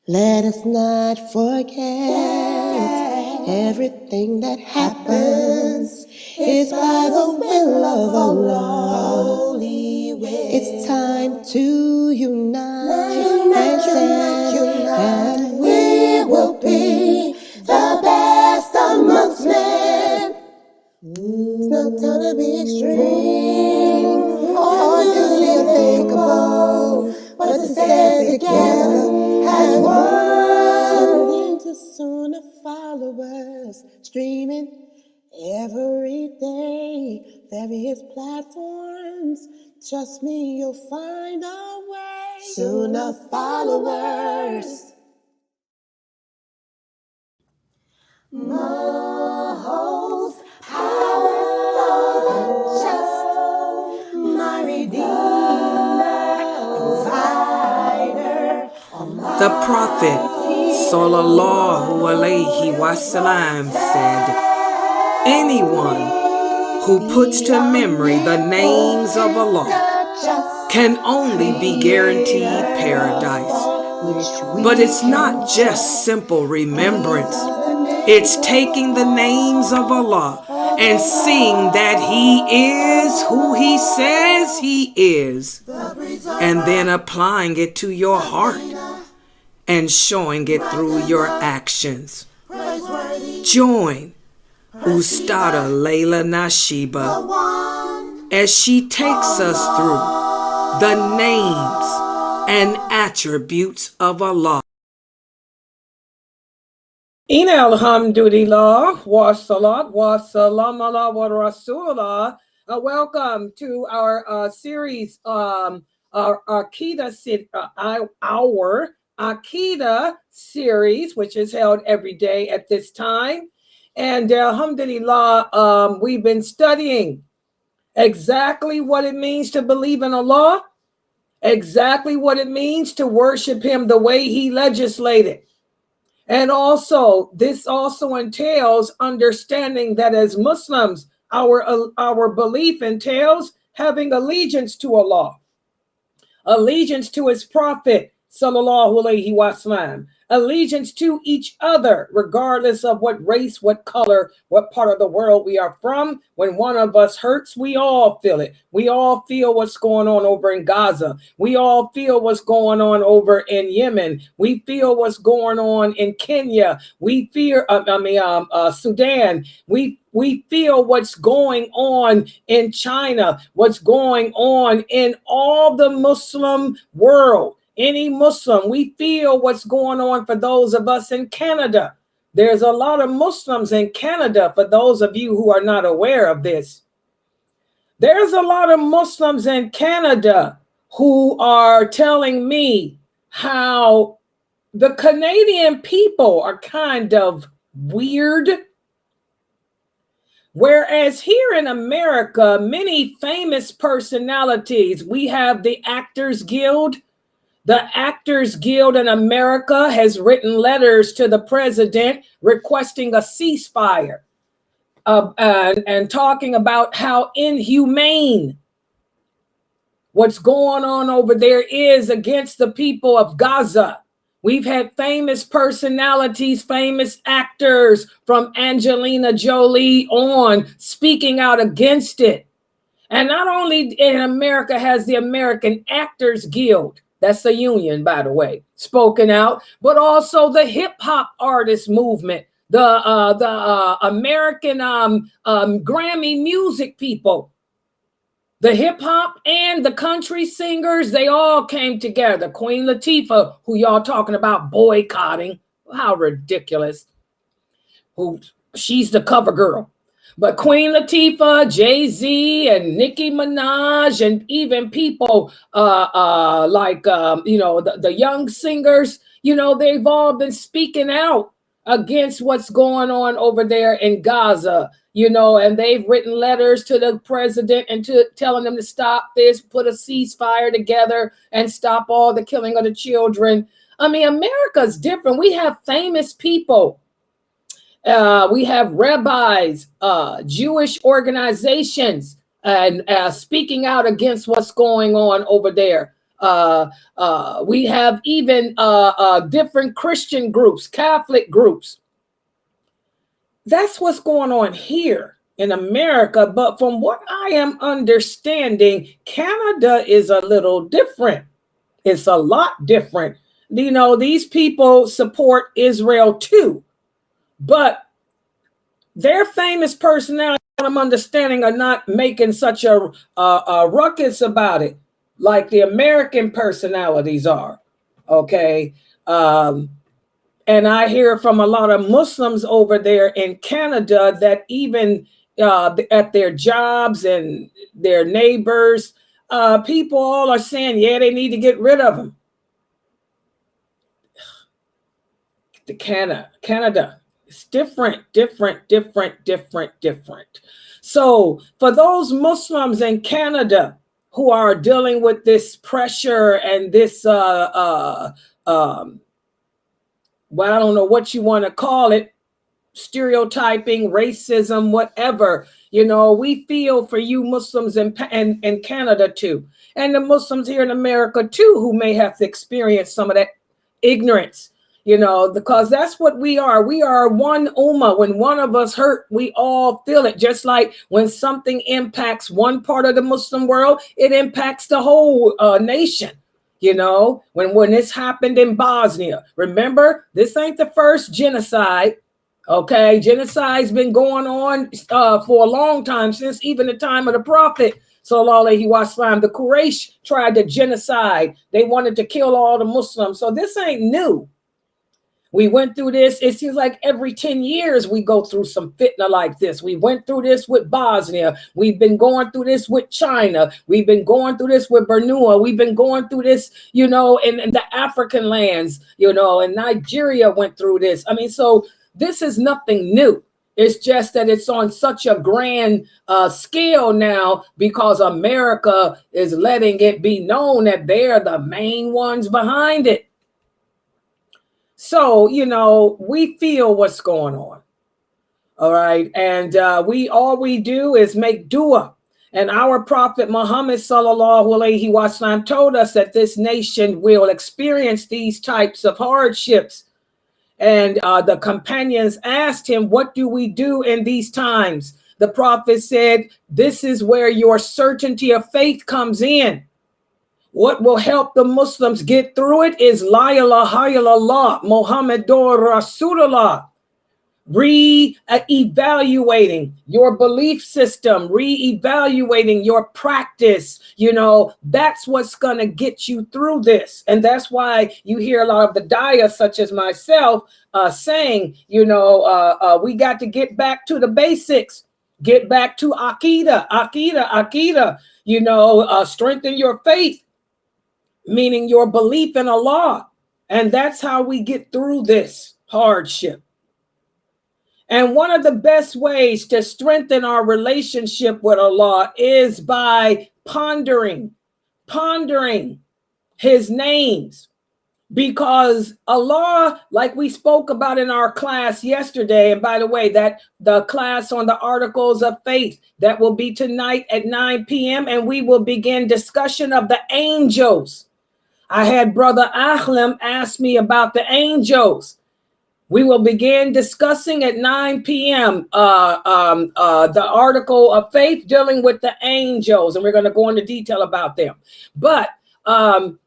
Let us not forget everything that happens is by the will of Allah. It's time to unite and stand, and we will be the best amongst men. It's not time to be extreme or do unthinkable, but to stand together as one. Millions of Sunnahfollowers streaming every day, various platforms. Trust me, you'll find a way. Sunnahfollowers. Most powerful, just my Redeemer, provider. The Prophet Sallallahu Alaihi Wasallam said, anyone who puts to memory the names of Allah can only be guaranteed paradise. But it's not just simple remembrance. It's taking the names of Allah and seeing that He is who He says He is, and then applying it to your heart and showing it through your actions. Join Ustada Lailanasheeba as she takes us through the names and attributes of Allah. In alhamdulillah, wa salat, wa salam ala wa rasulullah. Welcome to our series, our Aqidah series, which is held every day at this time. And alhamdulillah, we've been studying exactly what it means to believe in Allah, exactly what it means to worship Him the way He legislated. And also, this also entails understanding that as Muslims, our belief entails having allegiance to Allah, allegiance to His Prophet, Sallallahu Alaihi Wasallam, allegiance to each other, regardless of what race, what color, what part of the world we are from. When one of us hurts, we all feel it. We all feel what's going on over in Gaza. We all feel what's going on over in Yemen. We feel what's going on in Kenya. We fear, Sudan. We feel what's going on in China, what's going on in all the Muslim world. Any Muslim, we feel what's going on for those of us in Canada. There's a lot of Muslims in Canada, for those of you who are not aware of this. There's a lot of Muslims in Canada who are telling me how the Canadian people are kind of weird. Whereas here in America, many famous personalities, we have the Actors Guild. The Actors Guild in America has written letters to the president requesting a ceasefire and talking about how inhumane what's going on over there is against the people of Gaza. We've had famous personalities, famous actors from Angelina Jolie on speaking out against it. And not only in America has the American Actors Guild, that's a union, by the way, spoken out, but also the hip hop artist movement, the American Grammy music people, the hip hop and the country singers, they all came together. Queen Latifah, who y'all talking about boycotting, how ridiculous. Who she's the cover girl. But Queen Latifah, Jay-Z, and Nicki Minaj, and even people the young singers, they've all been speaking out against what's going on over there in Gaza, and they've written letters to the president and to telling them to stop this, put a ceasefire together, and stop all the killing of the children. I mean, America's different. We have famous people. We have rabbis, Jewish organizations, and speaking out against what's going on over there. We have even different Christian groups, Catholic groups. That's what's going on here in America. But from what I am understanding, Canada is a little different. It's a lot different. You know, these people support Israel too, but their famous personality, I'm understanding, are not making such a ruckus about it like the American personalities are. Okay. And I hear from a lot of Muslims over there in Canada that even at their jobs and their neighbors, people all are saying, yeah, they need to get rid of them. The Canada. It's different. So for those Muslims in Canada who are dealing with this pressure and this, well, I don't know what you want to call it, stereotyping, racism, whatever, you know, we feel for you Muslims in Canada too. And the Muslims here in America too, who may have to experience some of that ignorance. You know, because that's what we are. We are one ummah. When one of us hurt, we all feel it. Just like when something impacts one part of the Muslim world, it impacts the whole nation. You know, when this happened in Bosnia, remember, this ain't the first genocide. Okay, genocide's been going on for a long time, since even the time of the Prophet. Sallallahu Alaihi Wasallam. The Quraysh tried to genocide. They wanted to kill all the Muslims. So this ain't new. We went through this. It seems like every 10 years we go through some fitna like this. We went through this with Bosnia. We've been going through this with China. We've been going through this with Bernua. We've been going through this, you know, in the African lands, you know, and Nigeria went through this. I mean, so this is nothing new. It's just that it's on such a grand scale now because America is letting it be known that they're the main ones behind it. So, you know, we feel what's going on. All right. And all we do is make dua. And our Prophet Muhammad Sallallahu Alaihi Wasallam told us that this nation will experience these types of hardships. And the companions asked him, what do we do in these times? The Prophet said, this is where your certainty of faith comes in. What will help the Muslims get through it is La ilaha illallah, Muhammadur Rasulullah. Re-evaluating your belief system, re-evaluating your practice. You know, that's what's going to get you through this. And that's why you hear a lot of the dayas, such as myself, saying, you know, we got to get back to the basics, get back to Aqidah, you know, strengthen your faith. Meaning your belief in Allah. And that's how we get through this hardship. And one of the best ways to strengthen our relationship with Allah is by pondering his names. Because Allah, like we spoke about in our class yesterday, and by the way, that the class on the articles of faith, that will be tonight at 9 p.m. and we will begin discussion of the angels. I had Brother Ahlam ask me about the angels. We will begin discussing at 9 p.m. The article of faith dealing with the angels, and we're going to go into detail about them. But the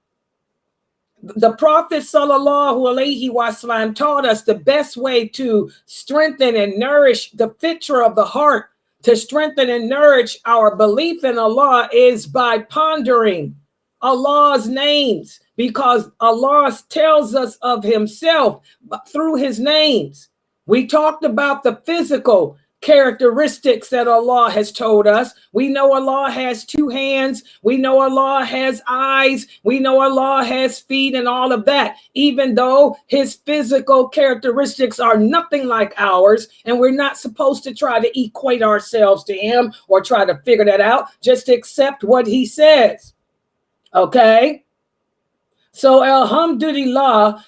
Prophet Sallallahu Alaihi Wasallam taught us the best way to strengthen and nourish the fitra of the heart, to strengthen and nourish our belief in Allah, is by pondering Allah's names, because Allah tells us of himself through his names. We talked about the physical characteristics that Allah has told us. We know Allah has two hands. We know Allah has eyes. We know Allah has feet and all of that, even though his physical characteristics are nothing like ours. And we're not supposed to try to equate ourselves to him or try to figure that out. Just accept what he says. Okay, so alhamdulillah,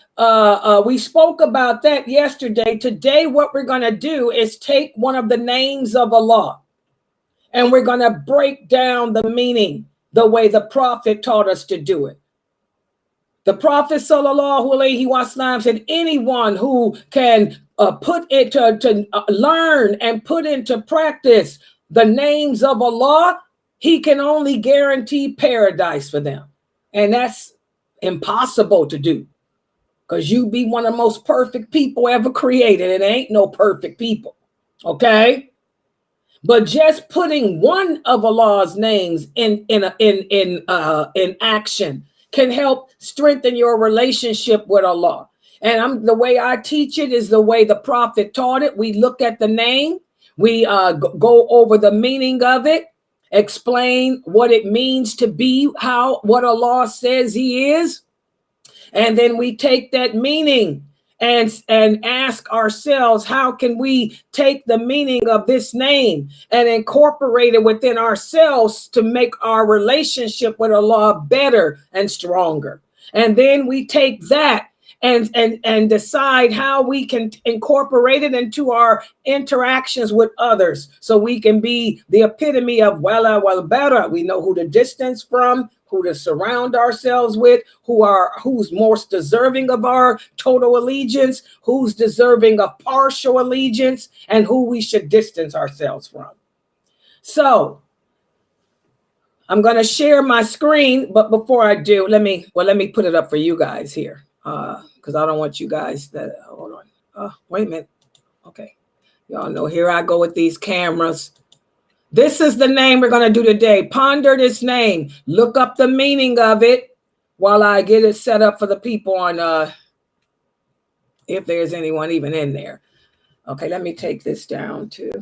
we spoke about that yesterday. Today, what we're going to do is take one of the names of Allah and we're going to break down the meaning the way the Prophet taught us to do it. The Prophet sallallahu alaihi wasallam said, anyone who can put it to learn and put into practice the names of Allah, he can only guarantee paradise for them. And that's impossible to do, because you be one of the most perfect people ever created. It ain't no perfect people. Okay? But just putting one of Allah's names in action can help strengthen your relationship with Allah. And the way I teach it is the way the Prophet taught it. We look at the name, we go over the meaning of it, explain what it means to be what Allah says He is, and then we take that meaning and ask ourselves, how can we take the meaning of this name and incorporate it within ourselves to make our relationship with Allah better and stronger? And then we take that and decide how we can incorporate it into our interactions with others, so we can be the epitome of wala wal bara. We know who to distance from, who to surround ourselves with, who's most deserving of our total allegiance, who's deserving of partial allegiance, and who we should distance ourselves from. So I'm going to share my screen, but before I do, let me put it up for you guys here, because I don't want you guys that, hold on. Wait a minute. Okay. Y'all know, here I go with these cameras. This is the name we're going to do today. Ponder this name. Look up the meaning of it while I get it set up for the people on, if there's anyone even in there. Okay, let me take this down too.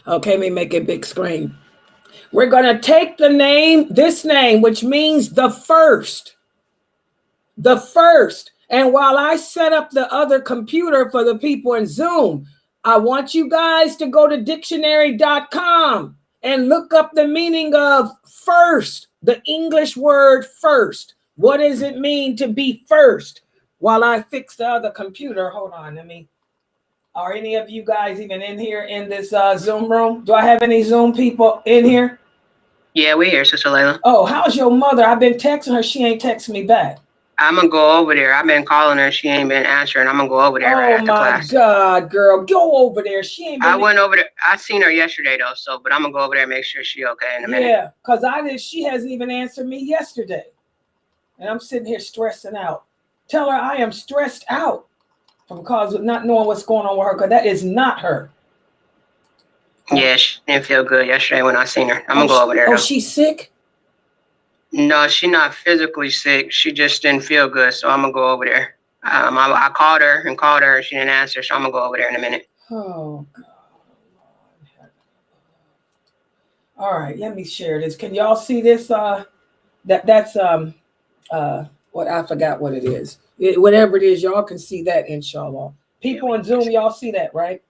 Okay, let me make it big screen. We're going to take this name, which means the first. The first. And while I set up the other computer for the people in Zoom, I want you guys to go to dictionary.com and look up the meaning of first, the English word first. What does it mean to be first? While I fix the other computer, hold on, are any of you guys even in here in this Zoom room? Do I have any Zoom people in here? Yeah, we're here, Sister Layla. Oh, how's your mother? I've been texting her. She ain't texting me back. I'm going to go over there. I've been calling her. She ain't been answering. I'm going to go over there right after class. Oh, my God, girl. Go over there. She ain't been... I went over there. I seen her yesterday, though, but I'm going to go over there and make sure she okay in a minute. Yeah, because she hasn't even answered me yesterday. And I'm sitting here stressing out. Tell her I am stressed out because of not knowing what's going on with her, because that is not her. Yeah, she didn't feel good yesterday when I seen her. I'm going to go over there, though. Oh, she's sick? No, she's not physically sick. She just didn't feel good, so I'm going to go over there. I called her and she didn't answer, so I'm going to go over there in a minute. Oh, God. All right, let me share this. Can y'all see this? That's what, I forgot what it is. Whatever it is, y'all can see that, inshallah. People on Zoom, y'all see that, right?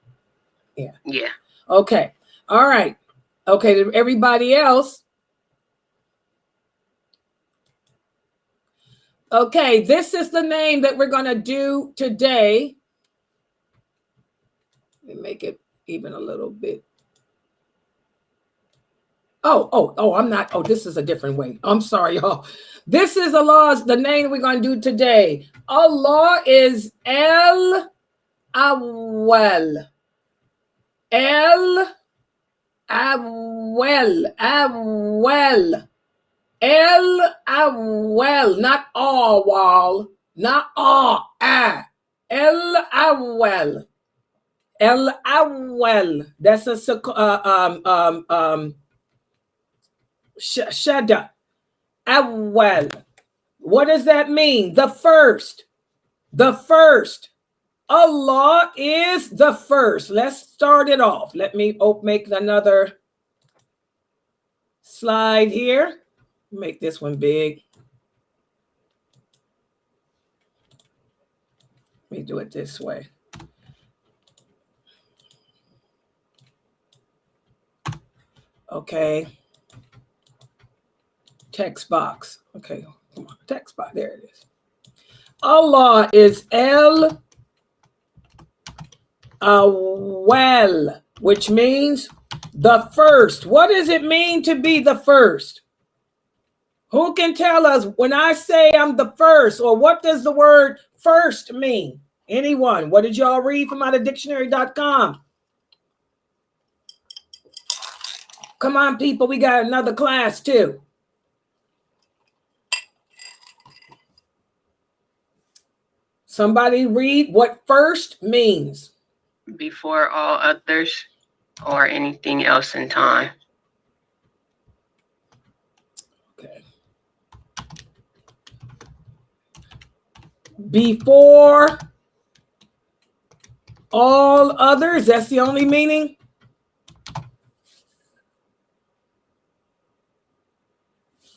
Yeah. Yeah. Okay. All right. Okay, to everybody else. Okay, this is the name that we're going to do today. Let me make it even a little bit. I'm not. Oh, this is a different way. I'm sorry, y'all. This is the name we're going to do today. Allah is Al Awwal. Al Awwal. Awwal. El Awwal, not Awwal, not El Awwal. El Awwal. That's a shada. Awwal. What does that mean? The first. The first. Allah is the first. Let's start it off. Let me make another slide here. Make this one big. Let me do it this way. Okay. Text box. Okay, come on. Text box. There it is. Allah is El Awwal, which means the first. What does it mean to be the first? Who can tell us when I say I'm the first, or what does the word first mean? Anyone? What did y'all read from out of dictionary.com? Come on, people. We got another class too. Somebody read what first means. Before all others or anything else in time. Okay. Before all others, that's the only meaning?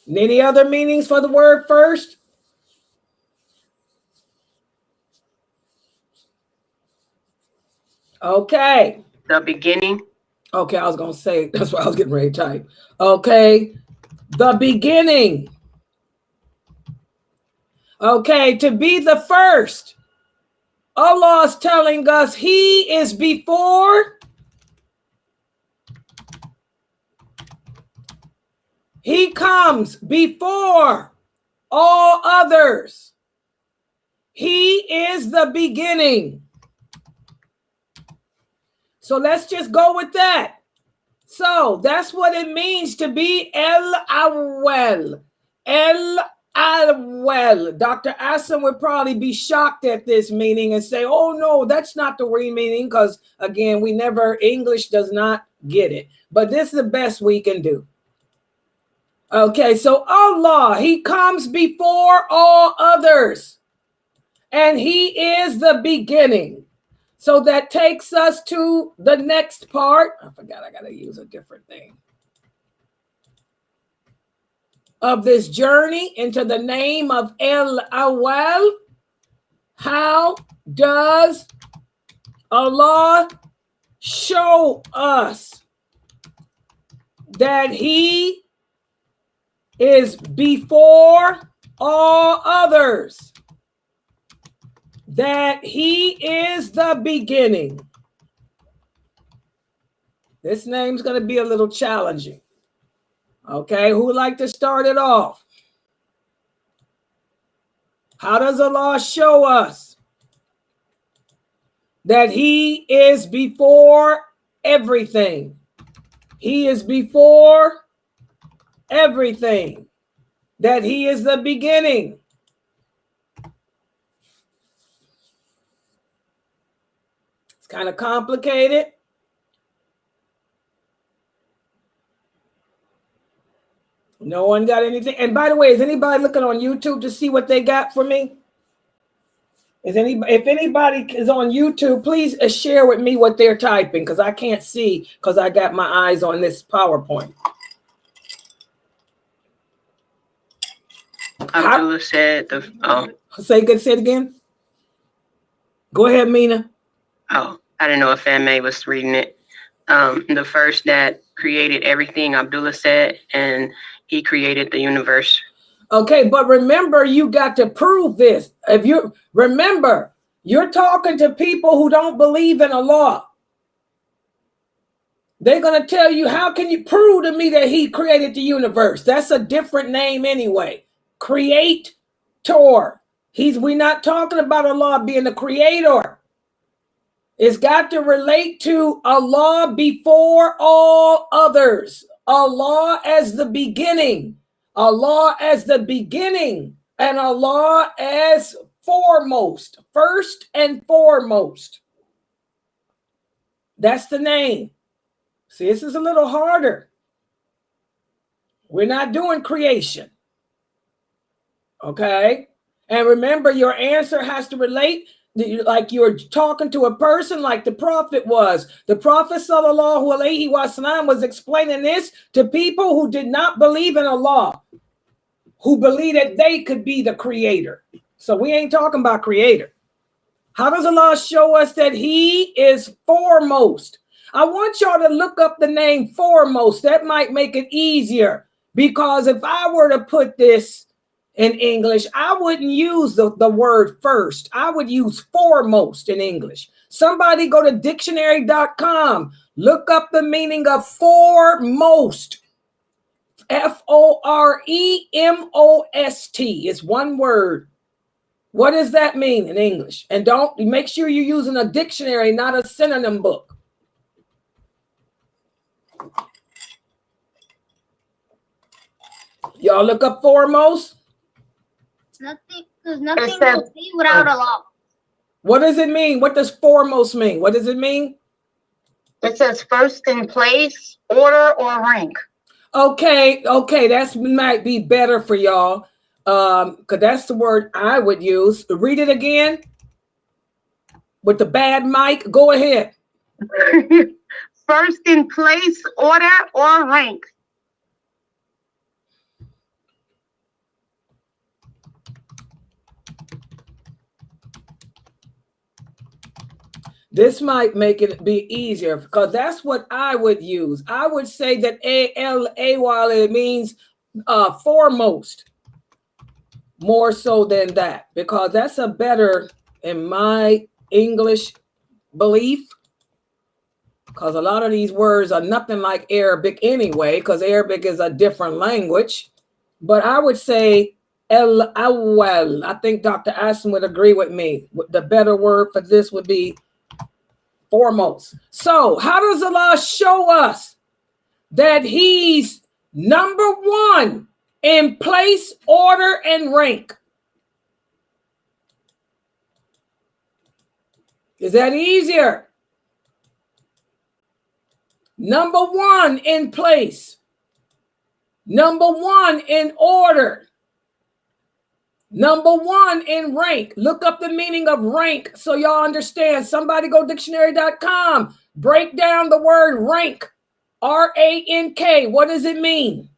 Any other meanings for the word first? Okay. The beginning. Okay, I was going to say, that's what I was getting ready to type. Okay, the beginning. Okay, to be the first. Allah is telling us he is before. He comes before all others. He is the beginning. So let's just go with that. So that's what it means to be Al Awwal. Al Awwal. Dr. Asim would probably be shocked at this meaning and say, oh no, that's not the real meaning, because again, English does not get it. But this is the best we can do. Okay, so Allah, he comes before all others. And he is the beginning. So that takes us to the next part. I forgot I got to use a different thing. Of this journey into the name of Al Awwal. How does Allah show us that he is before all others? That he is the beginning. This name's going to be a little challenging. Okay, who would like to start it off? How does Allah show us that he is before everything? He is before everything. That he is the beginning. Kind of complicated. No one got anything. And by the way, is anybody looking on YouTube to see what they got for me? If anybody is on YouTube, please share with me what they're typing, because I can't see because I got my eyes on this PowerPoint. Abdullah said Say it again. Go ahead, Mina. Oh, I didn't know if May was reading it. The first that created everything, Abdullah said, and he created the universe. Okay, but remember, you got to prove this. If you remember, you're talking to people who don't believe in Allah. They're going to tell you, how can you prove to me that he created the universe? That's a different name anyway. Creator. We're not talking about Allah being the creator. It's got to relate to Allah before all others. Allah as the beginning. Allah as the beginning. And Allah as foremost. First and foremost. That's the name. See, this is a little harder. We're not doing creation. Okay? And remember, your answer has to relate. Like you're talking to a person like the Prophet was. The Prophet sallallahu alaihi wasallam was explaining this to people who did not believe in Allah, who believed that they could be the creator. So we ain't talking about creator. How does Allah show us that he is foremost? I want y'all to look up the name foremost. That might make it easier, because if I were to put this in English, I wouldn't use the word first. I would use foremost in English. Somebody go to dictionary.com. Look up the meaning of foremost. F-O-R-E-M-O-S-T. It's one word. What does that mean in English? And don't make sure you're using a dictionary, not a synonym book. Y'all look up foremost. Nothing, because nothing will be without a law. What does it mean? What does foremost mean? What does it mean? It says first in place, order, or rank. Okay, that might be better for y'all. Because that's the word I would use. Read it again with the bad mic. Go ahead. First in place, order, or rank. This might make it be easier because that's what I would use. I would say that while it means foremost, more so than that, because that's a better, in my English belief, because a lot of these words are nothing like Arabic anyway, because Arabic is a different language. But I would say Al Awwal. I think Dr. Aston would agree with me. The better word for this would be foremost. So how does Allah show us that he's number one in place, order, and rank? Is that easier? Number one in place. Number one in order. Number one in rank. Look up the meaning of rank so y'all understand. Somebody go dictionary.com. Break down the word rank. R-A-N-K. What does it mean?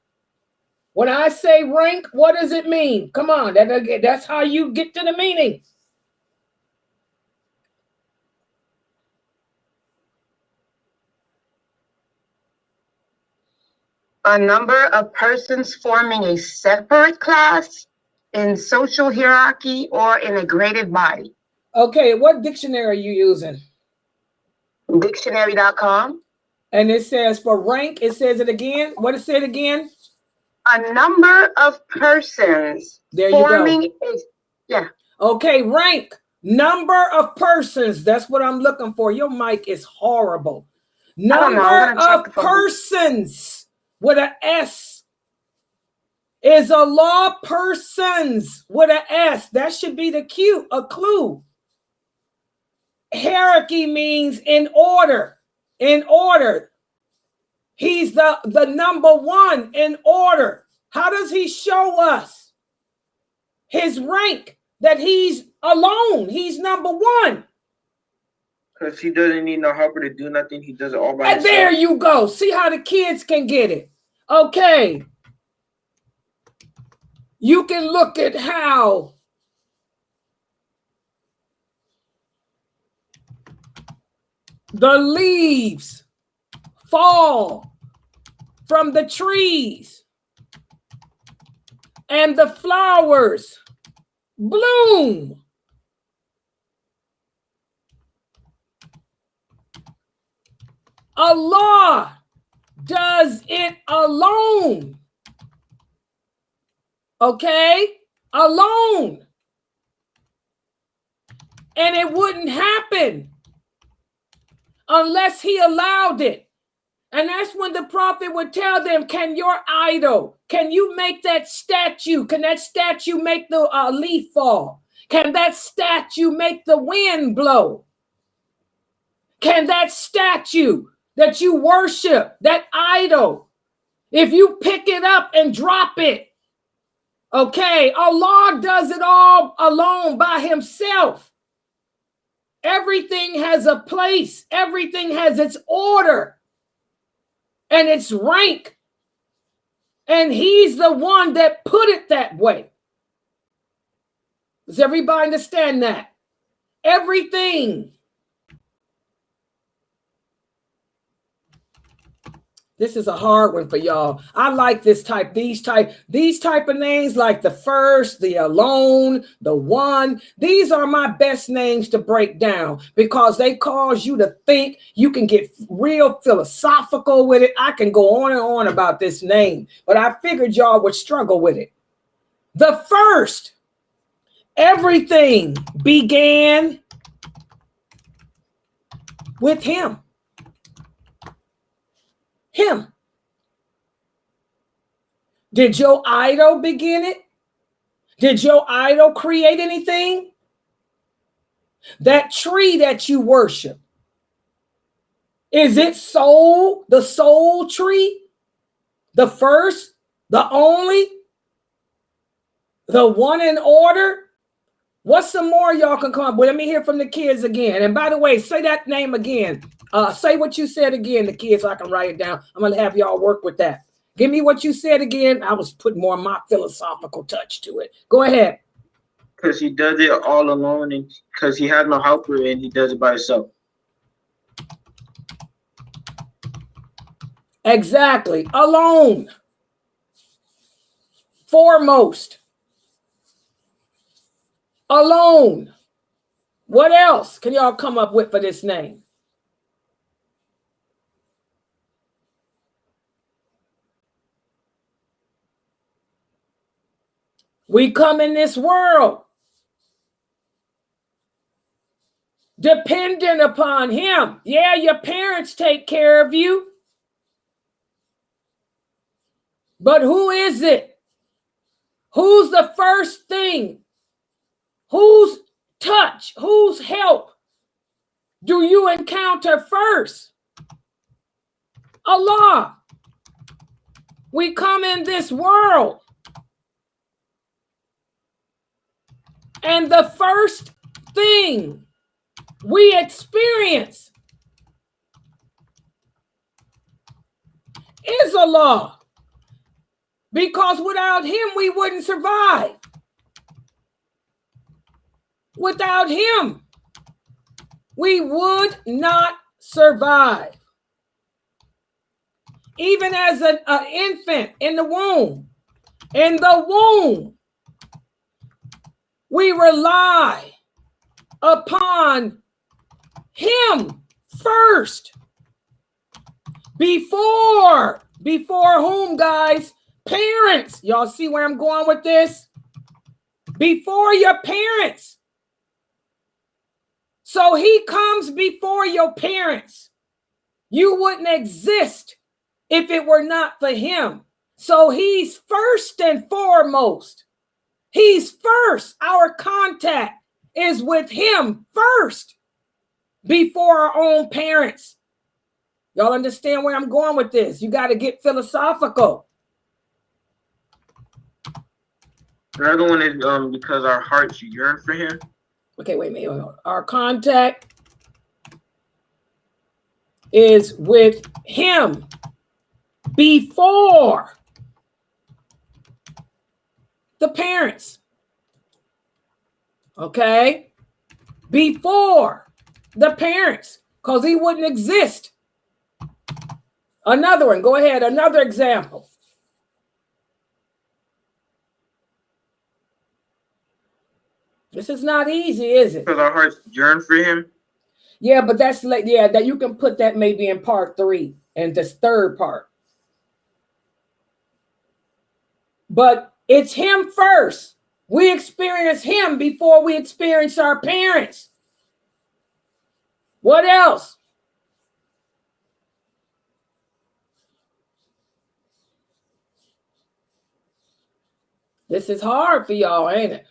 When I say rank, what does it mean? Come on. That's how you get to the meaning. A number of persons forming a separate class in social hierarchy or in a graded body. Okay, what dictionary are you using? Dictionary.com. And it says for rank, it says it again. What is it again? A number of persons there you forming go. Yeah. Okay, rank. Number of persons. That's what I'm looking for. Your mic is horrible. Number of persons with an S. Is a law persons with an S. That should be a clue. Hierarchy means in order. In order. He's the number one in order. How does he show us his rank? That he's alone. He's number one. Because he doesn't need no helper to do nothing. He does it all by himself. There you go. See how the kids can get it. Okay. You can look at how the leaves fall from the trees and the flowers bloom. Allah does it alone. Okay? Alone. And it wouldn't happen unless he allowed it. And that's when the prophet would tell them, can your idol, can you make that statue? Can that statue make the leaf fall? Can that statue make the wind blow? Can that statue that you worship, that idol, if you pick it up and drop it, okay, Allah does it all alone by himself. Everything has a place. Everything has its order and its rank. And he's the one that put it that way. Does everybody understand that? Everything This is a hard one for y'all. I like these type of names, like the first, the alone, the one. These are my best names to break down because they cause you to think. You can get real philosophical with it. I can go on and on about this name, but I figured y'all would struggle with it. The first, everything began with him. Him. Did your idol begin it? Did your idol create anything? That tree that you worship, is it soul, the soul tree? The first, the only, the one in order? What's some more y'all can come up with? Let me hear from the kids again. And by the way, say that name again. Say what you said again, the kids, so I can write it down. I'm going to have y'all work with that. Give me what you said again. I was putting more of my philosophical touch to it. Go ahead. Because he does it all alone and because he had no helper and he does it by himself. Exactly. Alone. Foremost. Alone. What else can y'all come up with for this name? We come in this world dependent upon him. Yeah, your parents take care of you. But who is it? Who's the first thing? Whose touch, whose help do you encounter first? Allah. We come in this world, and the first thing we experience is Allah. Because without him, we wouldn't survive. Without him, we would not survive. Even as an infant in the womb, we rely upon him first. Before whom, guys? Parents. Y'all see where I'm going with this? Before your parents. So he comes before your parents. You wouldn't exist if it were not for him. So he's first and foremost. He's first. Our contact is with him first before our own parents. Y'all understand where I'm going with this? You got to get philosophical. The other one is because our hearts yearn for him. Okay, wait a minute. Our contact is with him before the parents. Okay? Before the parents, because he wouldn't exist. Another one. Go ahead. Another example. This is not easy, is it? Because our hearts yearn for him. Yeah, but that's like, yeah, that you can put that maybe in part 3 and this third part. But it's him first. We experience him before we experience our parents. What else? This is hard for y'all, ain't it?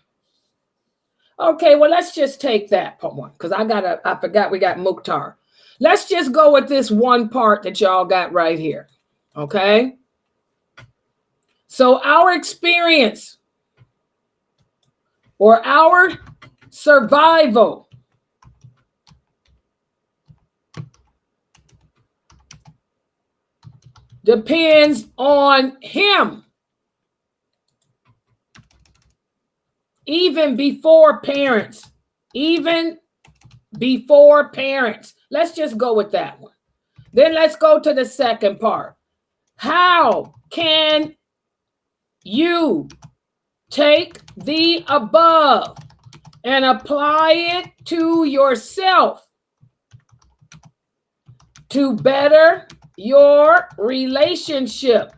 Okay, well, let's just take that part one because I forgot we got Mukhtar. Let's just go with this one part that y'all got right here. Okay. So our experience or our survival depends on him. Even before parents. Even before parents. Let's just go with that one. Then let's go to the second part. How can you take the above and apply it to yourself to better your relationship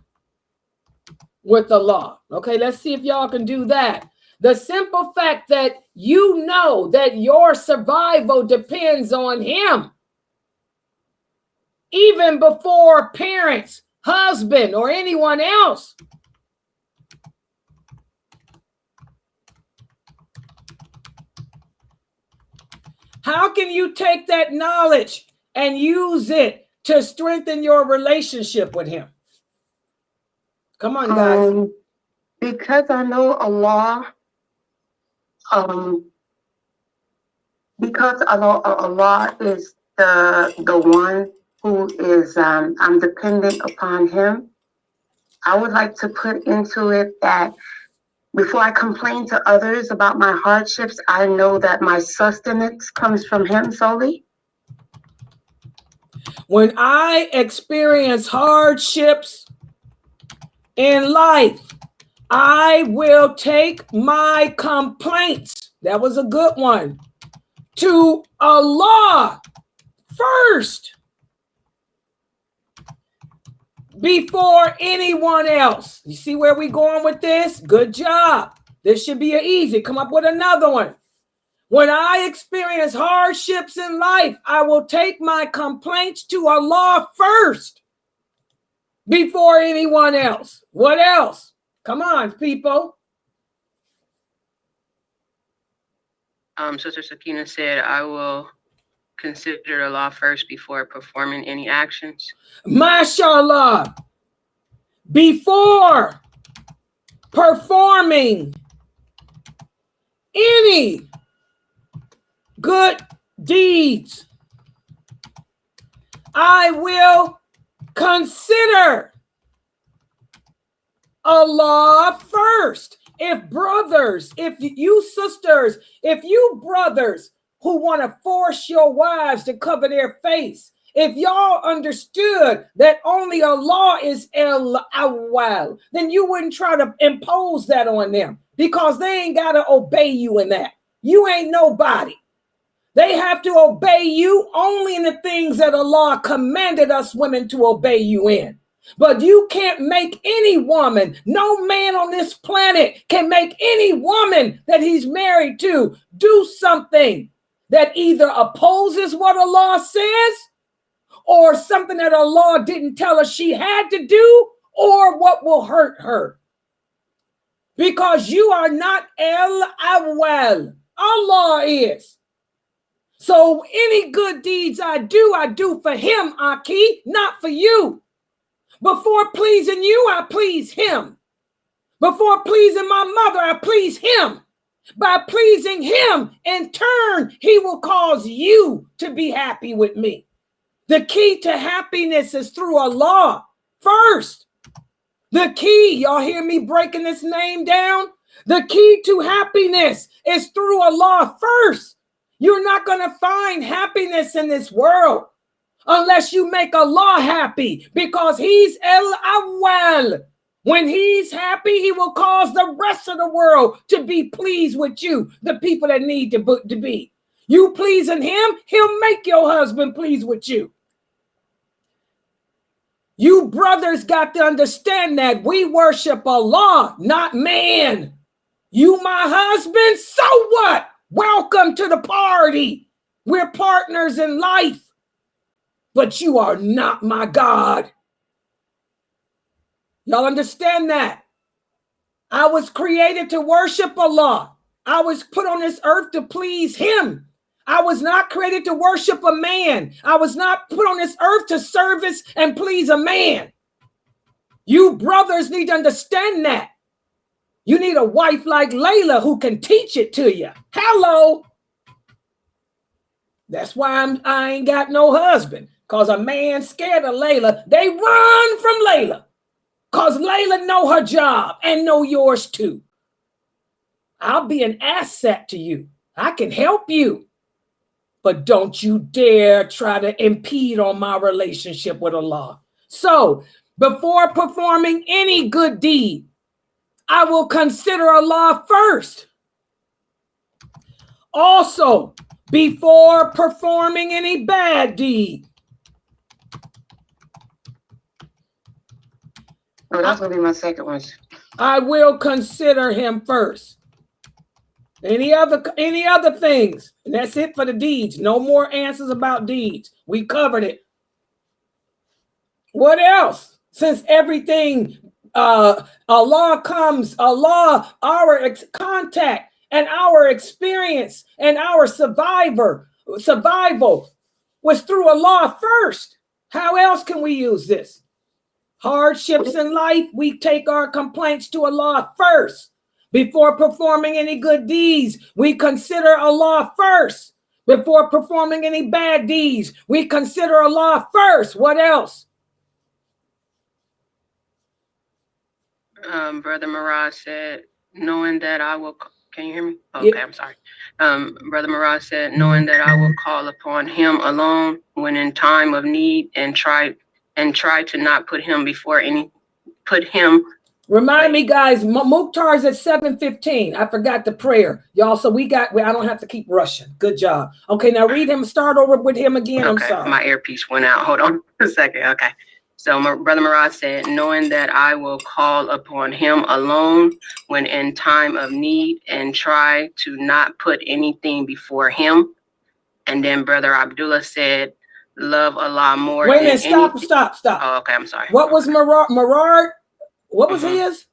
with Allah? Okay, let's see if y'all can do that. The simple fact that you know that your survival depends on Him, even before parents, husband, or anyone else. How can you take that knowledge and use it to strengthen your relationship with Him? Come on, guys. Because I know Allah, because Allah is the one who is, I'm dependent upon Him. I would like to put into it that before I complain to others about my hardships, I know that my sustenance comes from Him solely. When I experience hardships in life, I will take my complaints, that was a good one, to Allah first before anyone else. You see where we going with this? Good job. This should be easy. Come up with another one. When I experience hardships in life, I will take my complaints to Allah first before anyone else. What else? Come on, people. Sister Sakina said, I will consider Allah first before performing any actions. MashaAllah. Before performing any good deeds, I will consider Allah first. If brothers, if you sisters, if you brothers who want to force your wives to cover their face, if y'all understood that only Allah is Al Awwal, then you wouldn't try to impose that on them, because they ain't got to obey you in that. You ain't nobody. They have to obey you only in the things that Allah commanded us women to obey you in. But you can't make any woman, no man on this planet can make any woman that he's married to do something that either opposes what Allah says, or something that Allah didn't tell her she had to do, or what will hurt her. Because you are not Al Awwal. Allah is. So any good deeds I do for Him, Aki, not for you. Before pleasing you, I please Him. Before pleasing my mother, I please Him. By pleasing Him, in turn, He will cause you to be happy with me. The key to happiness is through Allah first. The key, y'all hear me breaking this name down? The key to happiness is through Allah first. You're not going to find happiness in this world unless you make Allah happy, because He's Al Awwal. When He's happy, He will cause the rest of the world to be pleased with you, the people that need to be. You pleasing Him, He'll make your husband pleased with you. You brothers got to understand that we worship Allah, not man. You my husband, so what? Welcome to the party. We're partners in life. But you are not my God. Y'all understand that? I was created to worship Allah. I was put on this earth to please Him. I was not created to worship a man. I was not put on this earth to service and please a man. You brothers need to understand that. You need a wife like Layla who can teach it to you. Hello. That's why I ain't got no husband. Because a man scared of Layla, they run from Layla. Because Layla know her job and know yours too. I'll be an asset to you. I can help you. But don't you dare try to impede on my relationship with Allah. So Before performing any good deed, I will consider Allah first. Also, before performing any bad deed. Oh, that's gonna be my second one. I will consider him first. Any other things? And that's it for the deeds. No more answers about deeds. We covered it. What else? Since everything, Allah comes, Allah, our contact and our experience and our survival was through Allah first. How else can we use this? Hardships in life, we take our complaints to Allah first. Before performing any good deeds, we consider Allah first. Before performing any bad deeds, we consider Allah first. What else? Brother Mirage said, knowing that I will, can you hear me? Okay, yeah. I'm sorry. Brother Mirage said, knowing that I will call upon him alone when in time of need and try to not put him before any, Remind me, guys, Mukhtar's at 7:15. I forgot the prayer, y'all. So I don't have to keep rushing. Good job. Okay, now read him. Start over with him again. Okay, I'm sorry. My earpiece went out. Hold on a second. Okay. So my brother Mirage said, knowing that I will call upon him alone when in time of need and try to not put anything before him. And then brother Abdullah said, love Allah more. Wait a minute, stop. Oh, okay, I'm sorry. What was Mirard? What was his?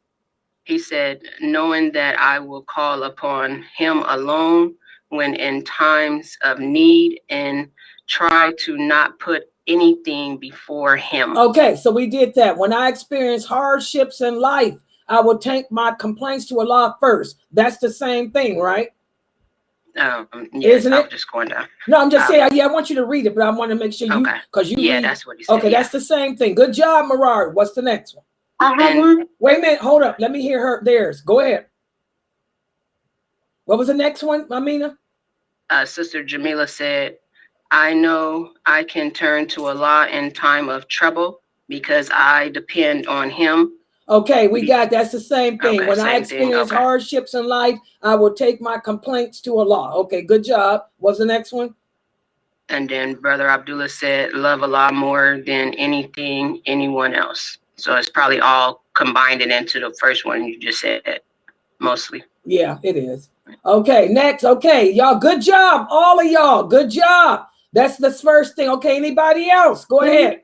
He said, knowing that I will call upon him alone when in times of need and try to not put anything before him. Okay, so we did that. When I experience hardships in life, I will take my complaints to Allah first. That's the same thing, right? Yes, isn't it? Just going down. No, I'm just saying, yeah, I want you to read it, but I want to make sure you, because yeah, that's what he said. Okay, yeah. That's the same thing. Good job, Mirard. What's the next one? Wait a minute, hold up. Let me hear theirs. Go ahead. What was the next one, Amina? Sister Jamila said, I know I can turn to Allah in time of trouble because I depend on him. Okay, we got that's the same thing. When I experience hardships in life, I will take my complaints to Allah. Okay, good job. What's the next one? And then Brother Abdullah said, love Allah more than anyone else. So it's probably all combined into the first one you just said, mostly. Yeah, it is. Okay, next. Okay, y'all, good job. All of y'all, good job. That's the first thing. Okay, anybody else? Go ahead.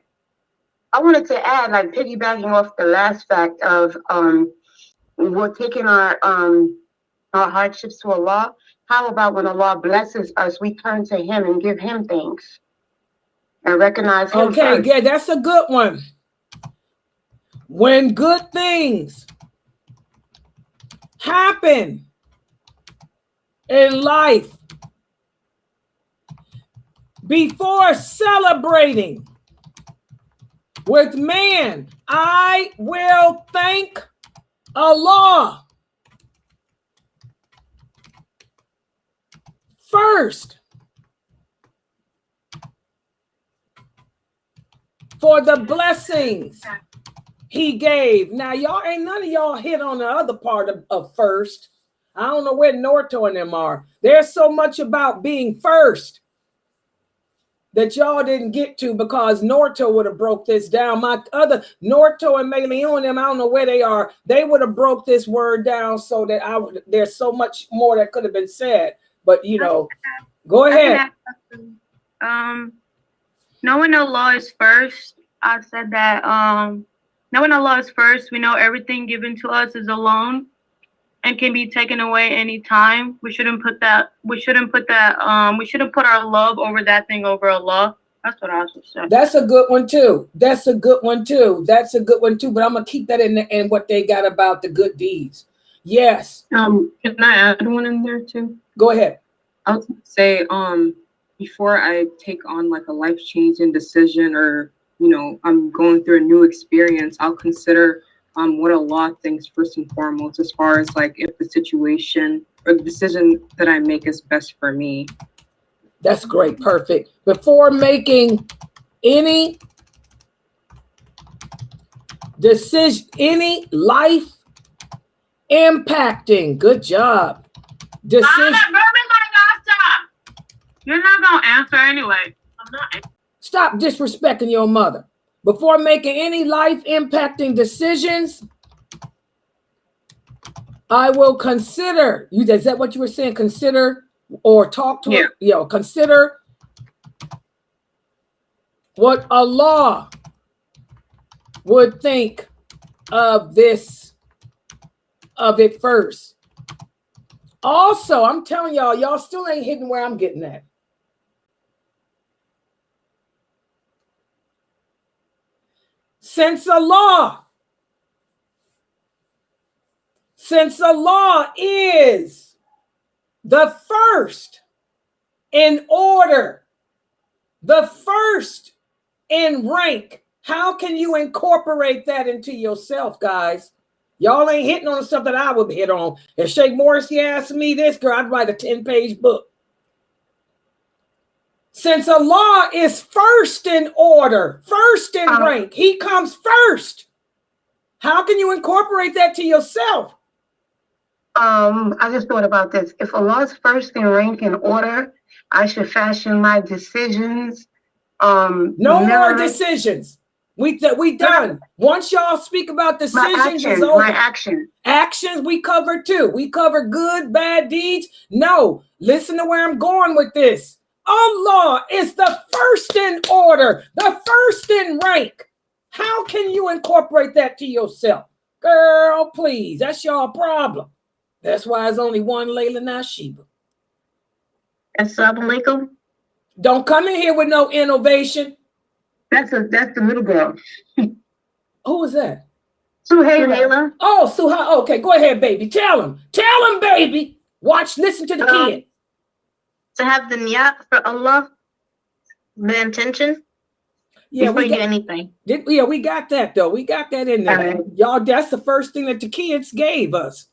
I wanted to add, like piggybacking off the last fact of we're taking our hardships to Allah. How about when Allah blesses us, we turn to Him and give Him thanks and recognize Him Okay, first. Yeah, that's a good one. When good things happen in life, before celebrating with man, I will thank Allah first for the blessings He gave. Now, y'all ain't none of y'all hit on the other part of first. I don't know where Norto and them are. There's so much about being first that y'all didn't get to because Norto would have broke this down. My other Norto and Meleon, them, I don't know where they are. They would have broke this word down so that there's so much more that could have been said. But you know, go ahead. Knowing Allah is first. I said that knowing Allah is first, we know everything given to us is alone and can be taken away anytime. We shouldn't put our love over that thing over Allah. That's what I was saying. That's a good one too. That's a good one too. But I'm gonna keep that in what they got about the good deeds. Yes. Can I add one in there too? Go ahead. I was gonna say, before I take on like a life-changing decision or, you know, I'm going through a new experience, I'll consider what Allah thinks first and foremost, as far as like if the situation or the decision that I make is best for me. That's great. Perfect. Before making any decision, any life impacting, good job. Decision. You're not gonna answer anyway. I'm not. Stop disrespecting your mother. Before making any life impacting decisions, I will consider. Is that what you were saying? Consider or talk to her? You know, consider what Allah would think of this, of it first. Also, I'm telling y'all still ain't hitting where I'm getting at. Since Allah is the first in order, the first in rank, how can you incorporate that into yourself, guys? Y'all ain't hitting on the stuff that I would hit on. If Sheikh Morrissey asked me this, girl, I'd write a 10-page book. Since Allah is first in order, first in rank, he comes first. How can you incorporate that to yourself? I just thought about this. If Allah is first in rank and order, I should fashion my decisions. No more decisions. We done. Once y'all speak about decisions, my actions. Actions we cover too. We cover good, bad deeds. No, listen to where I'm going with this. Allah is the first in order, the first in rank. How can you incorporate that to yourself? Girl, please, that's your problem. That's why there's only one lailanasheeba. Assalamu alaikum. Don't come in here with no innovation. That's the little girl. Who is that? Suhaila. Oh, Suha. Okay, go ahead, baby. Tell him, baby. Watch, listen to the kid. To have the niyat for Allah, the intention. Yeah, before you do anything. We got that though. We got that in there. Right. Y'all, that's the first thing that the kids gave us.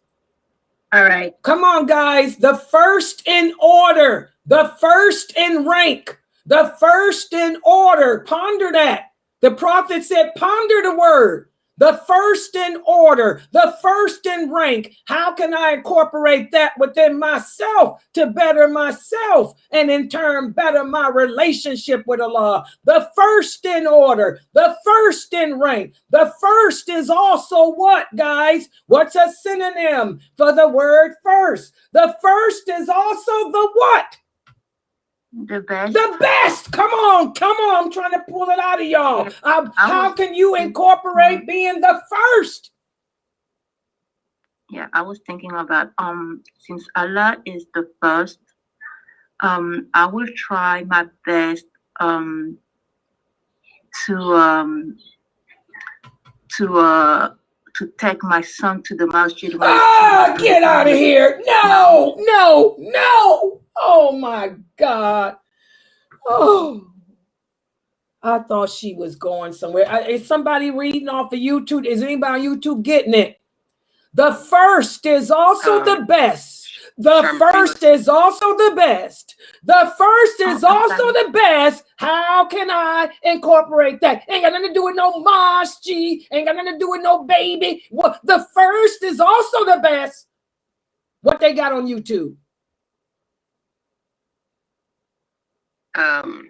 All right. Come on, guys. The first in order, the first in rank, the first in order. Ponder that. The prophet said, ponder the word. The first in order, the first in rank. How can I incorporate that within myself to better myself and in turn better my relationship with Allah? The first in order, the first in rank. The first is also what, guys? What's a synonym for the word first? The first is also the what? The best. The best. Come on. I'm trying to pull it out of y'all. How can you incorporate being the first? Yeah, I was thinking about since Allah is the first, I will try my best to take my son to the masjid. Get out of here. No. Oh my God. Oh, I thought she was going somewhere. Is somebody reading off of YouTube? Is anybody on YouTube getting it? The first is also the best. The first is also the best. The first is also the best. How can I incorporate that? Ain't got nothing to do with no masjid. Ain't got nothing to do with no baby. Well, the first is also the best. What they got on YouTube?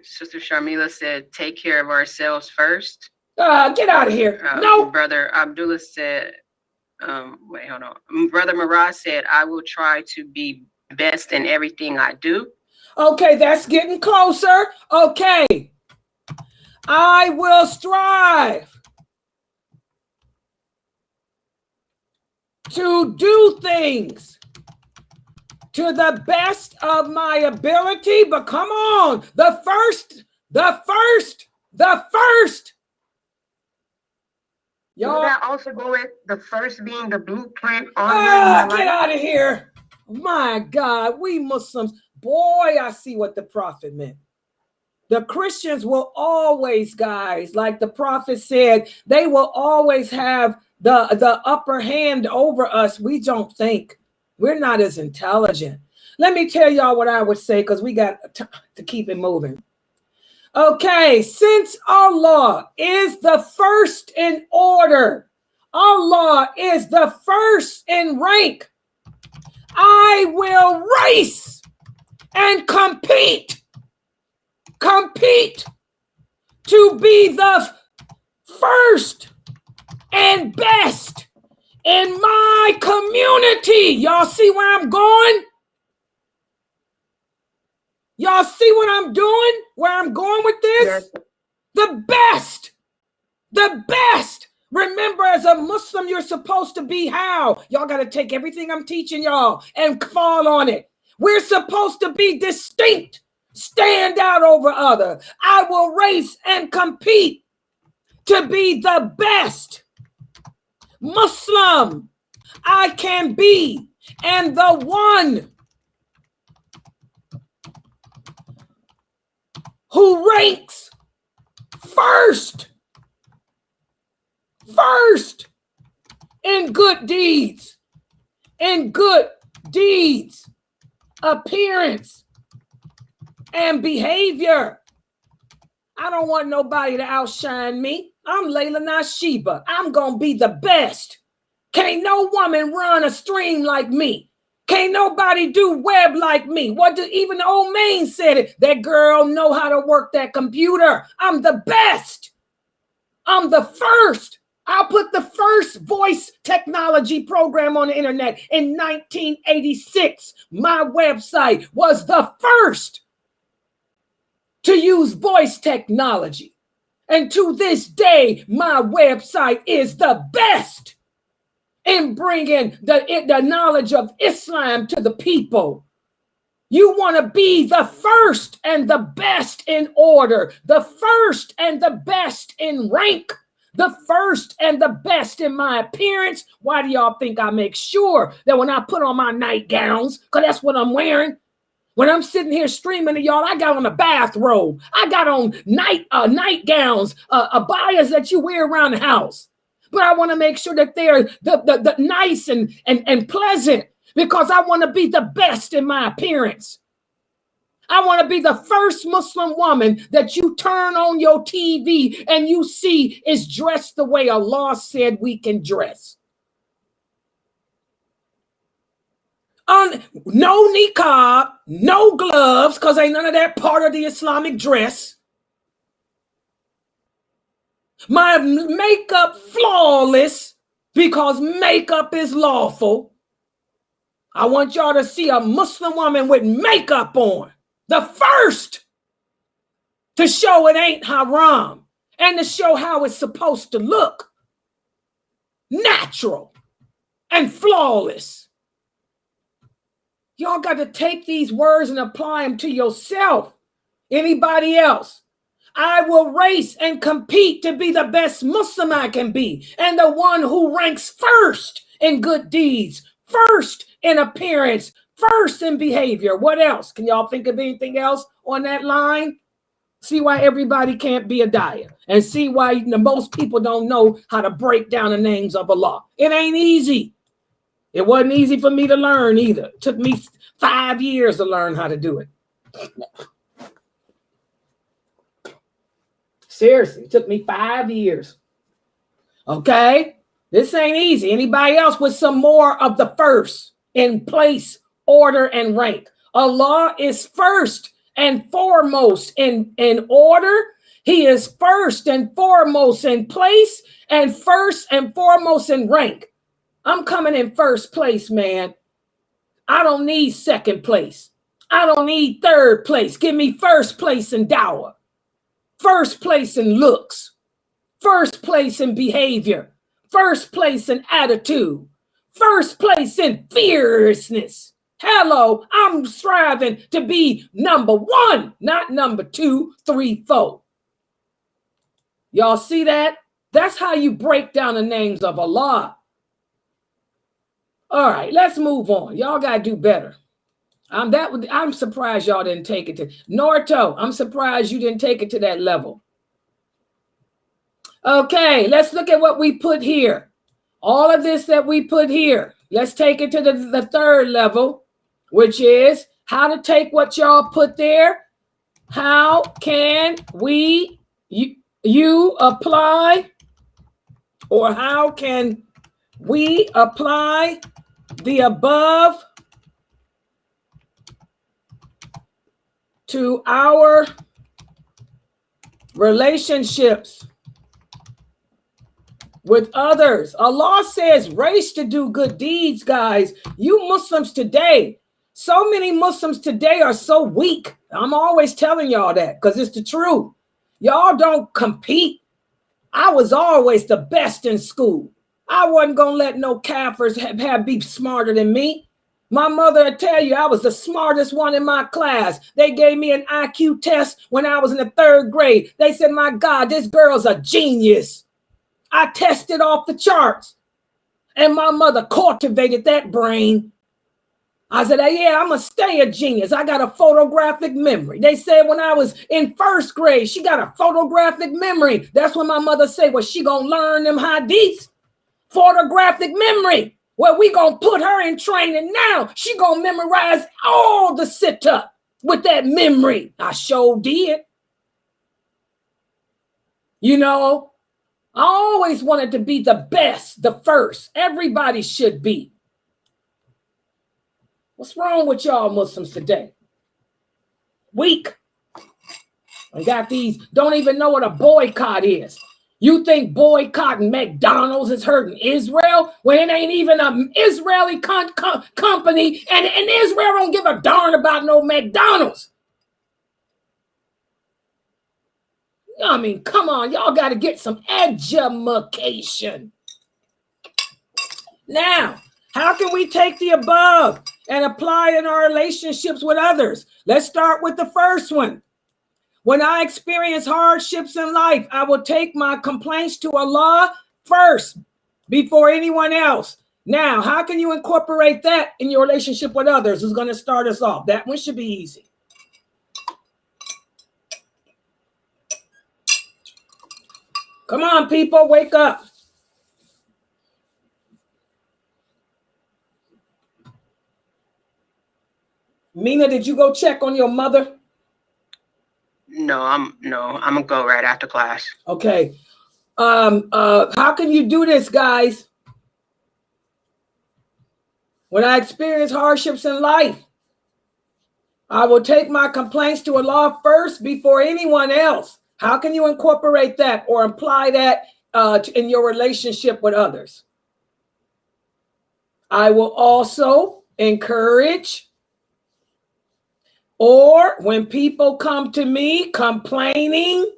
Sister Sharmila said, take care of ourselves first. Get out of here. No. Brother Abdullah said, wait, hold on. Brother Marad said, I will try to be best in everything I do. Okay, that's getting closer. Okay. I will strive to do things to the best of my ability, but come on, the first. Y'all, that also go with the first being the blueprint on get out of here. My God, we Muslims, boy, I see what the prophet meant. The Christians will always, guys, like the prophet said, they will always have the upper hand over us. We don't think. We're not as intelligent. Let me tell y'all what I would say, because we got to keep it moving. Okay, since Allah is the first in order, Allah is the first in rank, I will race and compete to be the first and best in my community. Y'all see where I'm going? Y'all see what I'm doing? Where I'm going with this? Yes. The best. The best. Remember, as a Muslim, you're supposed to be how? Y'all got to take everything I'm teaching y'all and fall on it. We're supposed to be distinct, stand out over other. I will race and compete to be the best Muslim I can be, and the one who ranks first in good deeds, appearance, and behavior. I don't want nobody to outshine me. I'm lailanasheeba. I'm going to be the best. Can't no woman run a stream like me. Can't nobody do web like me. What do even the old man said it? That girl know how to work that computer. I'm the best. I'm the first. I'll put the first voice technology program on the internet in 1986. My website was the first to use voice technology. And to this day, my website is the best in bringing the knowledge of Islam to the people. You want to be the first and the best in order, the first and the best in rank, the first and the best in my appearance. Why do y'all think I make sure that when I put on my nightgowns, because that's what I'm wearing, when I'm sitting here streaming to y'all, I got on a bathrobe. I got on nightgowns, abayas that you wear around the house. But I want to make sure that they're the nice and pleasant, because I want to be the best in my appearance. I want to be the first Muslim woman that you turn on your TV and you see is dressed the way Allah said we can dress. No niqab, no gloves, because ain't none of that part of the Islamic dress. My makeup flawless, because makeup is lawful. I want y'all to see a Muslim woman with makeup on. The first to show it ain't haram, and to show how it's supposed to look. Natural and flawless. Y'all got to take these words and apply them to yourself. Anybody else? I will race and compete to be the best Muslim I can be, and the one who ranks first in good deeds, first in appearance, first in behavior. What else? Can y'all think of anything else on that line? See why everybody can't be a dawah, and see why most people don't know how to break down the names of Allah. It ain't easy. It wasn't easy for me to learn either. It took me 5 years to learn how to do it. Seriously, it took me 5 years. Okay? This ain't easy. Anybody else with some more of the first in place, order, and rank? Allah is first and foremost in order. He is first and foremost in place, and first and foremost in rank. I'm coming in first place, man. I don't need second place. I don't need third place. Give me first place in dawah. First place in looks. First place in behavior. First place in attitude. First place in fierceness. Hello, I'm striving to be number one, not number 2, 3, 4. Y'all see that? That's how you break down the names of Allah. All right, let's move on. Y'all got to do better. I'm surprised y'all didn't take it to Norto. I'm surprised you didn't take it to that level. Okay, let's look at what we put here. All of this that we put here. Let's take it to the third level, which is how to take what y'all put there How can you apply, or how can we apply the above to our relationships with others? Allah says race to do good deeds, guys. You Muslims today, so many Muslims today are so weak. I'm always telling y'all that because it's the truth. Y'all don't compete. I was always the best in school. I wasn't going to let no kafirs be smarter than me. My mother would tell you I was the smartest one in my class. They gave me an IQ test when I was in the 3rd grade. They said, my God, this girl's a genius. I tested off the charts. And my mother cultivated that brain. I said, yeah, I'm going to stay a genius. I got a photographic memory. They said when I was in 1st grade, she got a photographic memory. That's when my mother said, well, she going to learn them hadiths. Photographic memory. Well, we going to put her in training now. She going to memorize all the sit-up with that memory. I sure did. You know, I always wanted to be the best, the first. Everybody should be. What's wrong with y'all Muslims today? Weak. I got these, don't even know what a boycott is. You think boycotting McDonald's is hurting Israel when it ain't even an Israeli company, and Israel don't give a darn about no McDonald's. I mean, come on, y'all got to get some education. Now, how can we take the above and apply it in our relationships with others? Let's start with the first one. When I experience hardships in life, I will take my complaints to Allah first before anyone else. Now, how can you incorporate that in your relationship with others? Who's going to start us off? That one should be easy. Come on, people, wake up. Mina, did you go check on your mother? No, I'm gonna go right after class. Okay. How can you do this, guys? When I experience hardships in life, I will take my complaints to Allah first before anyone else. How can you incorporate that or apply that in your relationship with others? I will also encourage, or when people come to me complaining,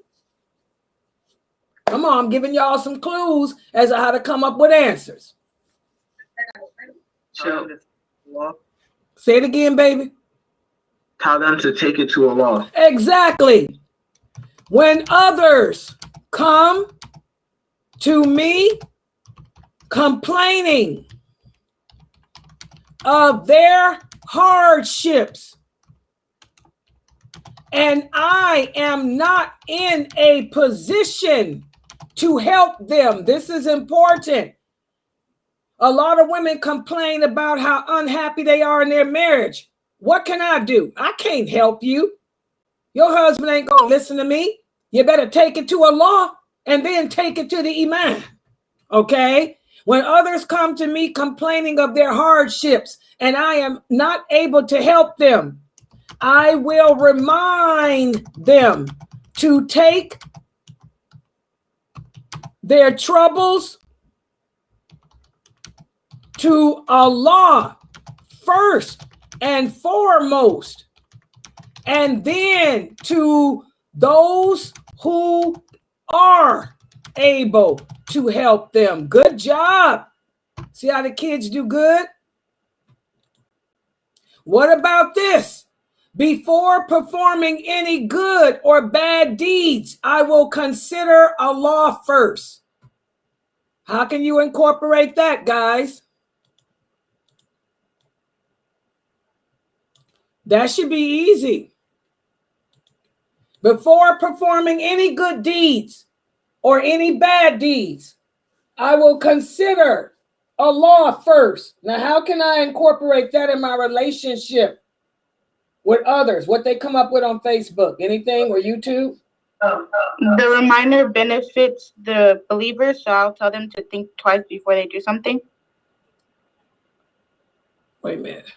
come on, I'm giving y'all some clues as to how to come up with answers. So, Say it again, baby. Tell them to take it to Allah. Exactly. When others come to me complaining of their hardships, and I am not in a position to help them. This is important. A lot of women complain about how unhappy they are in their marriage. What can I do? I can't help you. Your husband ain't going to listen to me. You better take it to Allah and then take it to the Imam. Okay? When others come to me complaining of their hardships and I am not able to help them, I will remind them to take their troubles to Allah first and foremost, and then to those who are able to help them. Good job. See how the kids do good? What about this? Before performing any good or bad deeds, I will consider Allah first. How can you incorporate that, guys? That should be easy. Before performing any good deeds or any bad deeds, I will consider Allah first. Now, how can I incorporate that in my relationship with others? What they come up with on Facebook? Anything or YouTube? The reminder benefits the believers, so I'll tell them to think twice before they do something. Wait a minute.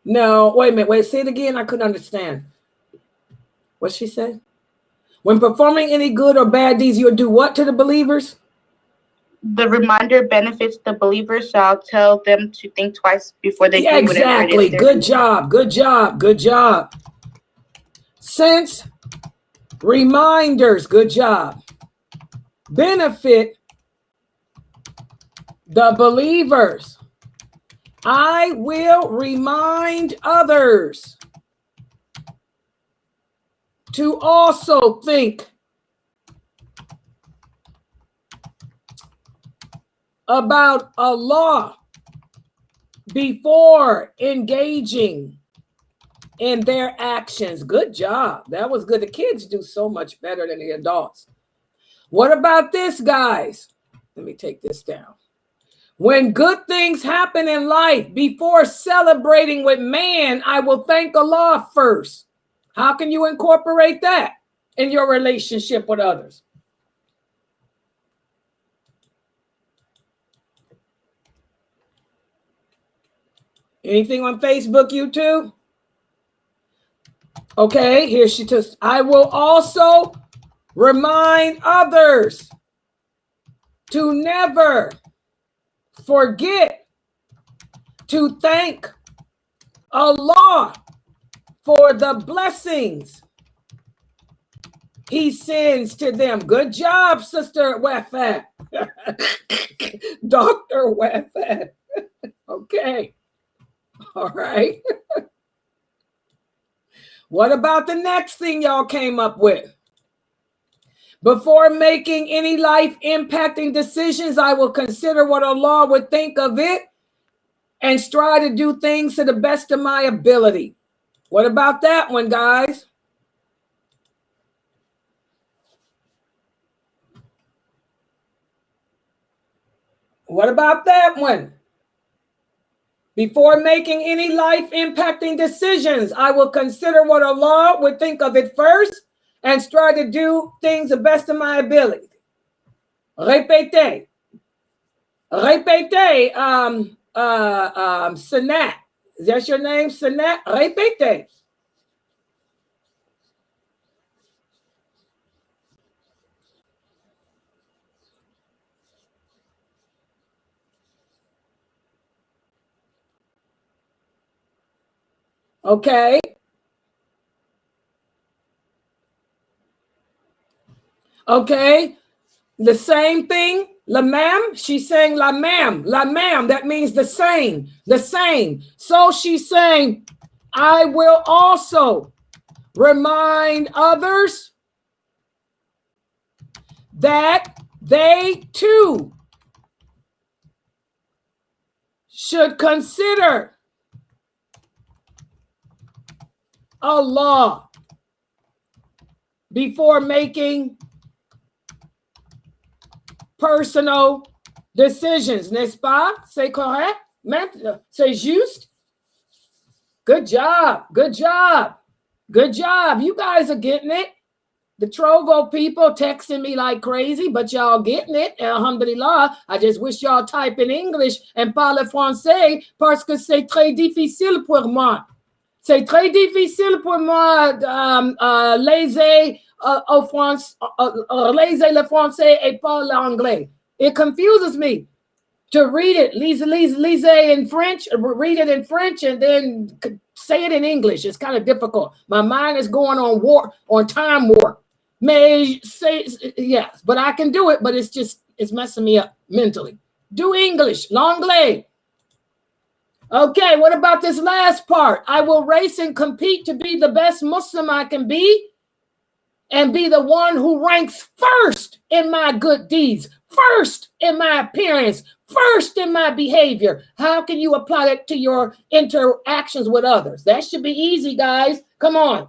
No, wait a minute. Wait, say it again. I couldn't understand. What she said? When performing any good or bad deeds, you'll do what to the believers? The reminder benefits the believers, so I'll tell them to think twice before they do whatever Exactly. it is. Good job. Good job. Good job. Since reminders, good job, benefit the believers, I will remind others to also think about Allah before engaging in their actions. Good job. That was good. The kids do so much better than the adults. What about this, guys? Let me take this down. When good things happen in life, before celebrating with man, I will thank Allah first. How can you incorporate that in your relationship with others? Anything on Facebook, YouTube? Okay, here she says, I will also remind others to never forget to thank Allah for the blessings He sends to them. Good job, Sister Wafat. Dr. Wafat. Okay. All right. What about the next thing y'all came up with? Before making any life-impacting decisions, I will consider what Allah would think of it and strive to do things to the best of my ability. What about that one, guys? What about that one? Before making any life-impacting decisions, I will consider what Allah would think of it first and strive to do things the best of my ability. Répétez. Répétez, Sanat. Is that your name, Sanat? Répétez. Okay. Okay. The same thing. La même. She's saying la même. La même. That means the same. The same. So she's saying, I will also remind others that they too should consider Allah before making personal decisions, n'est-ce pas? C'est correct? C'est juste? Good job. Good job. Good job. You guys are getting it. The Trovo people texting me like crazy, but y'all getting it. Alhamdulillah. I just wish y'all type in English and parle français parce que c'est très difficile pour moi. C'est très difficile pour moi léser le français et pas l'anglais. It confuses me to read it, lise in French, read it in French, and then say it in English. It's kind of difficult. My mind is going on time warp. Yes, but I can do it, but it's messing me up mentally. Do English, l'anglais. Okay, what about this last part? I will race and compete to be the best Muslim I can be and be the one who ranks first in my good deeds, first in my appearance, first in my behavior. How can you apply that to your interactions with others? That should be easy, guys. Come on.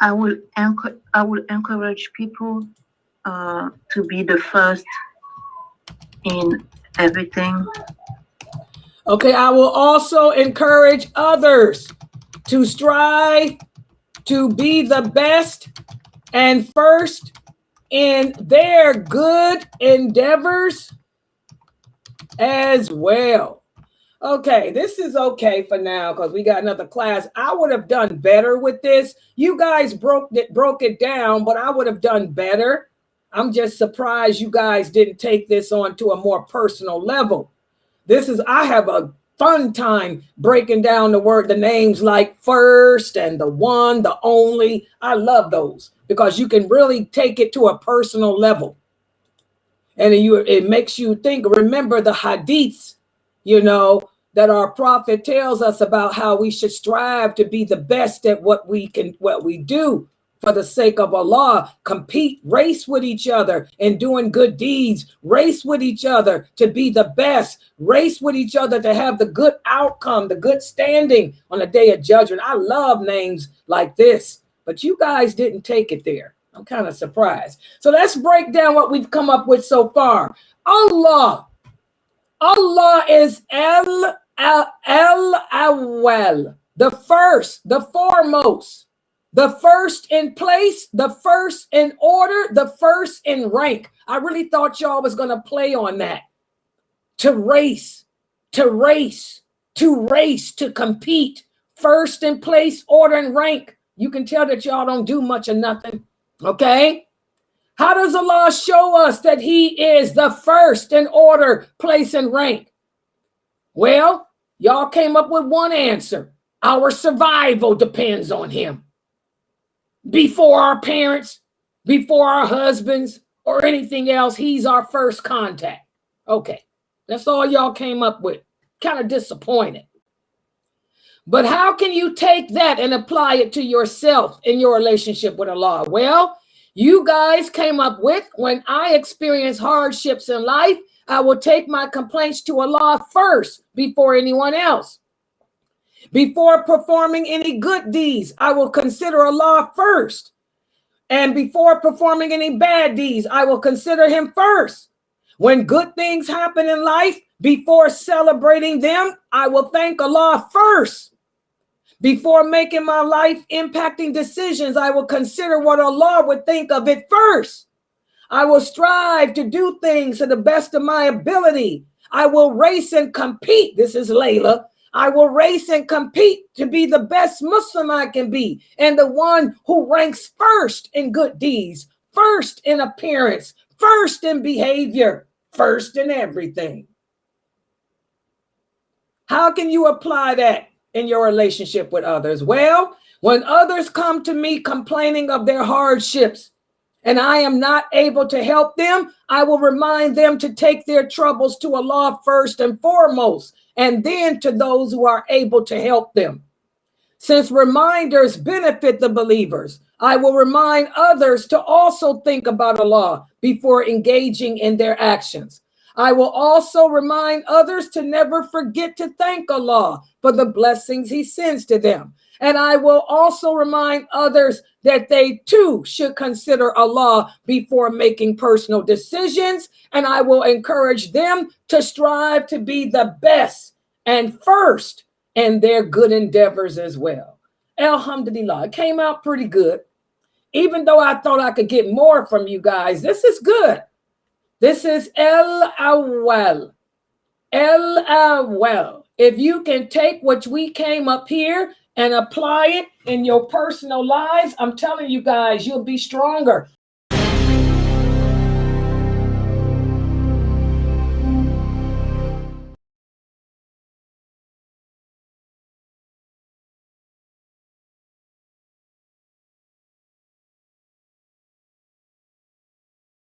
I will encourage people to be the first in everything. Okay, I will also encourage others to strive to be the best and first in their good endeavors as well. Okay, this is okay for now because we got another class. I would have done better with this. You guys broke it down, but I would have done better. I'm just surprised you guys didn't take this on to a more personal level. I have a fun time breaking down the names like first and the one, the only. I love those because you can really take it to a personal level. And it makes you think, remember the hadiths, that our prophet tells us about how we should strive to be the best at what we do for the sake of Allah, compete, race with each other in doing good deeds, race with each other to be the best, race with each other to have the good outcome, the good standing on the day of judgment. I love names like this, but you guys didn't take it there. I'm kind of surprised. So let's break down what we've come up with so far. Allah is Al Awwal, the first, the foremost, the first in place, the first in order, the first in rank. I really thought y'all was going to play on that. To race, to compete, first in place, order, and rank. You can tell that y'all don't do much of nothing. Okay? How does Allah show us that he is the first in order, place, and rank? Well, y'all came up with one answer. Our survival depends on him. Before our parents, before our husbands, or anything else, he's our first contact. Okay, that's all y'all came up with. Kind of disappointed. But how can you take that and apply it to yourself in your relationship with Allah? Well, you guys came up with, when I experience hardships in life, I will take my complaints to Allah first before anyone else. Before performing any good deeds, I will consider Allah first. And before performing any bad deeds, I will consider him first. When good things happen in life, before celebrating them, I will thank Allah first. Before making my life impacting decisions, I will consider what Allah would think of it first. I will strive to do things to the best of my ability. I will race and compete. This is Layla. I will race and compete to be the best Muslim I can be, and the one who ranks first in good deeds, first in appearance, first in behavior, first in everything. How can you apply that in your relationship with others? Well, when others come to me complaining of their hardships and I am not able to help them, I will remind them to take their troubles to Allah first and foremost, and then to those who are able to help them. Since reminders benefit the believers, I will remind others to also think about Allah before engaging in their actions. I will also remind others to never forget to thank Allah for the blessings he sends to them. And I will also remind others that they too should consider Allah before making personal decisions. And I will encourage them to strive to be the best and first in their good endeavors as well. Alhamdulillah, it came out pretty good. Even though I thought I could get more from you guys, this is good. This is Al Awwal. Al Awwal. If you can take what we came up here and apply it in your personal lives, I'm telling you guys, you'll be stronger.